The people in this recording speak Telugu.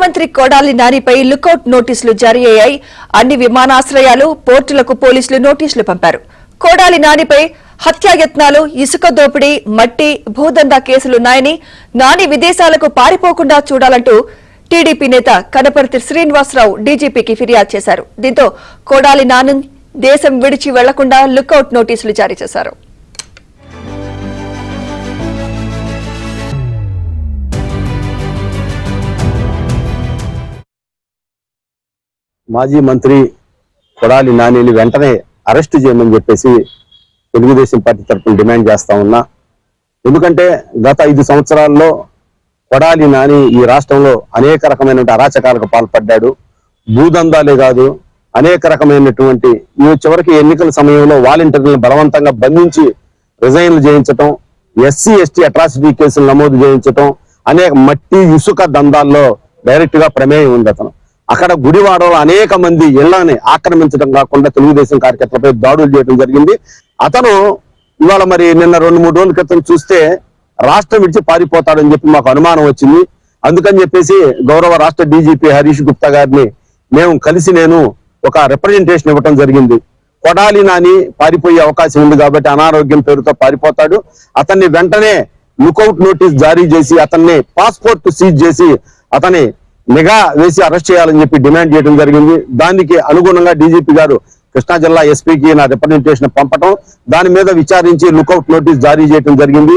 మంత్రి కొడాలి నానిపై లుకౌట్ నోటీసులు జారీ అయ్యాయి. అన్ని విమానాశ్రయాలు, పోర్టులకు పోలీసులు నోటీసులు పంపారు. కొడాలి నానిపై హత్యాయత్నాలు, ఇసుక దోపిడీ, మట్టి, భూదందా కేసులున్నాయని, నాని విదేశాలకు పారిపోకుండా చూడాలంటూ టీడీపీ నేత కనపర్తి శ్రీనివాసరావు డీజీపీకి ఫిర్యాదు చేశారు. దీంతో కొడాలి నాని దేశం విడిచి వెళ్లకుండా లుకౌట్ నోటీసులు జారీ చేశారు. మాజీ మంత్రి కొడాలి నానిని వెంటనే అరెస్టు చేయమని చెప్పేసి తెలుగుదేశం పార్టీ తరఫున డిమాండ్ చేస్తా ఉన్నా. ఎందుకంటే గత 5 సంవత్సరాల్లో కొడాలి నాని ఈ రాష్ట్రంలో అనేక రకమైన అరాచకాలకు పాల్పడ్డాడు. భూదందాలే కాదు, అనేక రకమైనటువంటి చివరికి ఎన్నికల సమయంలో వాలంటీర్లను బలవంతంగా బంధించి రిజైన్లు చేయించటం, ఎస్సీ ఎస్టీ అట్రాసిటీ కేసులు నమోదు చేయించటం, అనేక మట్టి ఇసుక దందాల్లో డైరెక్ట్ గా ప్రమేయం ఉంది. అక్కడ గుడివాడలో అనేక మంది ఇళ్లని ఆక్రమించడం కాకుండా తెలుగుదేశం కార్యకర్తలపై దాడులు చేయడం జరిగింది. అతను ఇవాళ మరి నిన్న 2-3 రోజుల క్రితం చూస్తే రాష్ట్రం విడిచి పారిపోతాడని చెప్పి మాకు అనుమానం వచ్చింది. అందుకని చెప్పేసి గౌరవ రాష్ట్ర డీజీపీ హరీష్ గుప్తా గారిని మేము కలిసి నేను ఒక రిప్రజెంటేషన్ ఇవ్వడం జరిగింది. కొడాలి నాని పారిపోయే అవకాశం ఉంది కాబట్టి అనారోగ్యం పేరుతో పారిపోతాడు, అతన్ని వెంటనే లుకౌట్ నోటీస్ జారీ చేసి అతన్ని పాస్పోర్ట్ సీజ్ చేసి అతని నిఘా వేసి అరెస్ట్ చేయాలని చెప్పి డిమాండ్ చేయడం జరిగింది. దానికి అనుగుణంగా డీజీపీ గారు కృష్ణా జిల్లా ఎస్పీకి నా రిప్రజెంటేషన్ పంపటం, దాని మీద విచారించి లుకౌట్ నోటీస్ జారీ చేయడం జరిగింది.